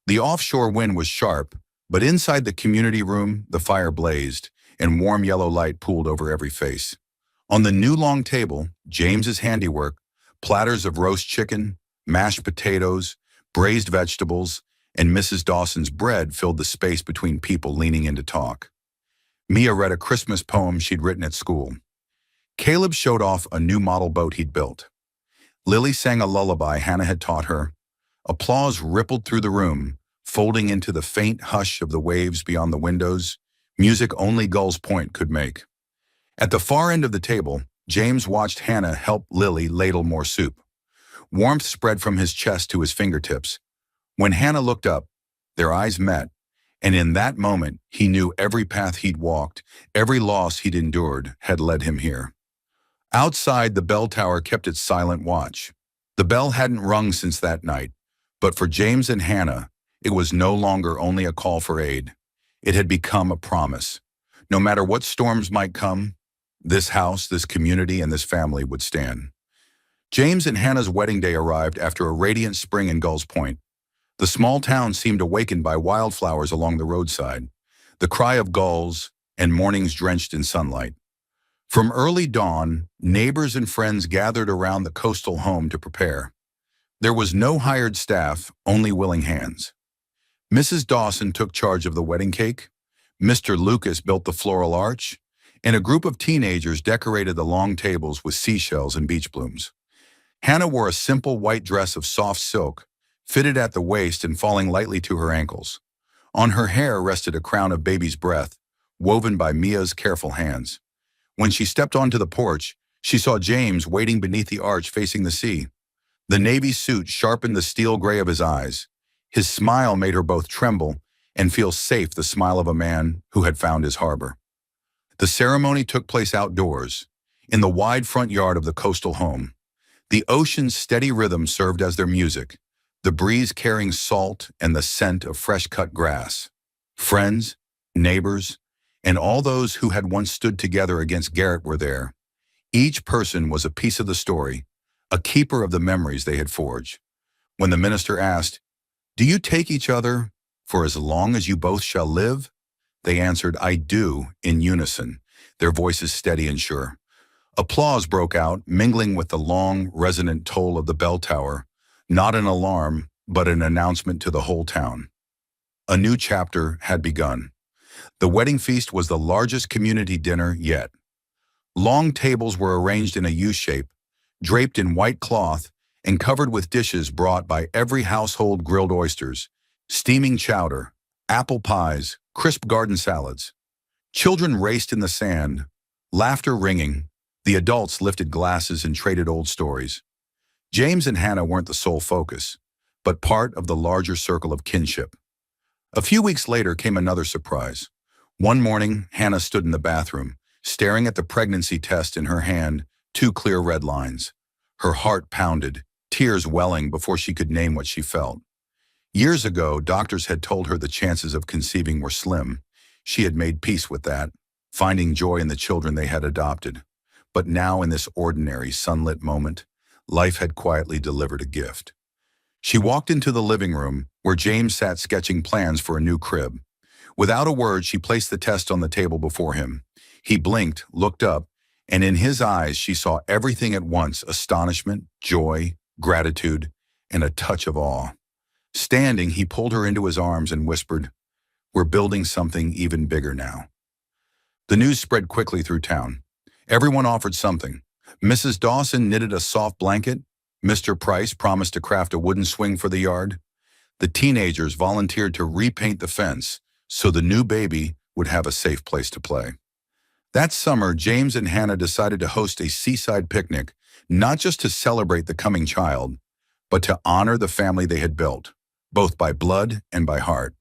The offshore wind was sharp, but inside the community room, the fire blazed, and warm yellow light pooled over every face. On the new long table, James's handiwork, platters of roast chicken, mashed potatoes, braised vegetables, and Mrs. Dawson's bread filled the space between people leaning in to talk. Mia read a Christmas poem she'd written at school. Caleb showed off a new model boat he'd built. Lily sang a lullaby Hannah had taught her. Applause rippled through the room, folding into the faint hush of the waves beyond the windows, music only Gull's Point could make. At the far end of the table, James watched Hannah help Lily ladle more soup. Warmth spread from his chest to his fingertips. When Hannah looked up, their eyes met, and in that moment he knew every path he'd walked, every loss he'd endured had led him here. Outside, the bell tower kept its silent watch. The bell hadn't rung since that night, but for James and Hannah, it was no longer only a call for aid. It had become a promise. No matter what storms might come, this house, this community, and this family would stand. James and Hannah's wedding day arrived after a radiant spring in Gull's Point. The small town seemed awakened by wildflowers along the roadside, the cry of gulls, and mornings drenched in sunlight. From early dawn, neighbors and friends gathered around the coastal home to prepare. There was no hired staff, only willing hands. Mrs. Dawson took charge of the wedding cake, Mr. Lucas built the floral arch, and a group of teenagers decorated the long tables with seashells and beach blooms. Hannah wore a simple white dress of soft silk, fitted at the waist and falling lightly to her ankles. On her hair rested a crown of baby's breath, woven by Mia's careful hands. When she stepped onto the porch, she saw James waiting beneath the arch facing the sea. The navy suit sharpened the steel gray of his eyes. His smile made her both tremble and feel safe, the smile of a man who had found his harbor. The ceremony took place outdoors, in the wide front yard of the coastal home. The ocean's steady rhythm served as their music, the breeze carrying salt and the scent of fresh-cut grass. Friends, neighbors, and all those who had once stood together against Garrett were there. Each person was a piece of the story, a keeper of the memories they had forged. When the minister asked, "Do you take each other for as long as you both shall live?" they answered, "I do," in unison, their voices steady and sure. Applause broke out, mingling with the long, resonant toll of the bell tower, not an alarm, but an announcement to the whole town. A new chapter had begun. The wedding feast was the largest community dinner yet. Long tables were arranged in a U shape, draped in white cloth, and covered with dishes brought by every household: grilled oysters, steaming chowder, apple pies, crisp garden salads. Children raced in the sand, laughter ringing. The adults lifted glasses and traded old stories. James and Hannah weren't the sole focus, but part of the larger circle of kinship. A few weeks later came another surprise. One morning, Hannah stood in the bathroom, staring at the pregnancy test in her hand, two clear red lines. Her heart pounded, tears welling before she could name what she felt. Years ago, doctors had told her the chances of conceiving were slim. She had made peace with that, finding joy in the children they had adopted. But now, in this ordinary, sunlit moment, life had quietly delivered a gift. She walked into the living room, where James sat sketching plans for a new crib. Without a word, she placed the test on the table before him. He blinked, looked up, and in his eyes she saw everything at once: astonishment, joy, gratitude, and a touch of awe. Standing, he pulled her into his arms and whispered, "We're building something even bigger now." The news spread quickly through town. Everyone offered something. Mrs. Dawson knitted a soft blanket. Mr. Price promised to craft a wooden swing for the yard. The teenagers volunteered to repaint the fence so the new baby would have a safe place to play. That summer, James and Hannah decided to host a seaside picnic, not just to celebrate the coming child, but to honor the family they had built, both by blood and by heart.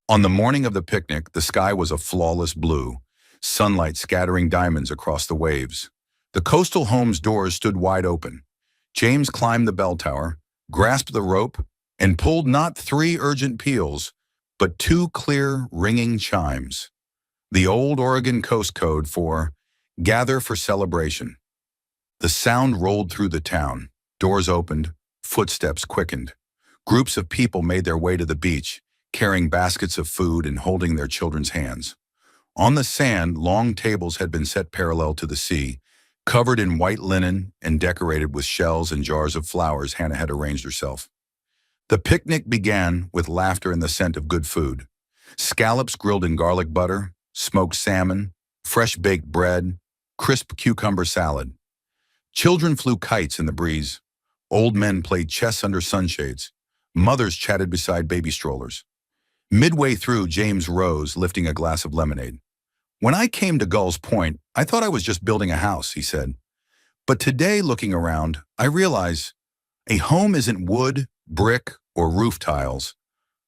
On the morning of the picnic, the sky was a flawless blue, sunlight scattering diamonds across the waves. The coastal home's doors stood wide open. James climbed the bell tower, grasped the rope, and pulled not 3 urgent peals, but 2 clear, ringing chimes. The old Oregon Coast Code for "Gather for Celebration." The sound rolled through the town. Doors opened, footsteps quickened. Groups of people made their way to the beach, carrying baskets of food and holding their children's hands. On the sand, long tables had been set parallel to the sea, covered in white linen and decorated with shells and jars of flowers Hannah had arranged herself. The picnic began with laughter and the scent of good food. Scallops grilled in garlic butter, smoked salmon, fresh baked bread, crisp cucumber salad. Children flew kites in the breeze. Old men played chess under sunshades. Mothers chatted beside baby strollers. Midway through, James rose, lifting a glass of lemonade. "When I came to Gull's Point, I thought I was just building a house," he said. "But today, looking around, I realize a home isn't wood, brick, or roof tiles.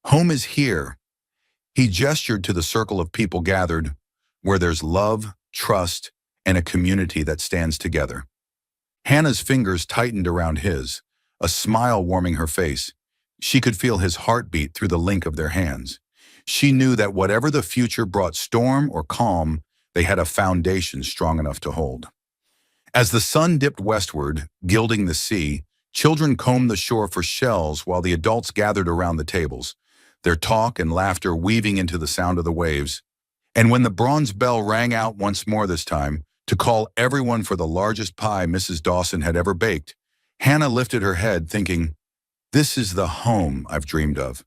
Home is here." He gestured to the circle of people gathered, where there's love, trust, and a community that stands together. Hannah's fingers tightened around his, a smile warming her face. She could feel his heartbeat through the link of their hands. She knew that whatever the future brought, storm or calm, they had a foundation strong enough to hold. As the sun dipped westward, gilding the sea, children combed the shore for shells while the adults gathered around the tables, their talk and laughter weaving into the sound of the waves. And when the bronze bell rang out once more this time, to call everyone for the largest pie Mrs. Dawson had ever baked, Hannah lifted her head, thinking, "This is the home I've dreamed of."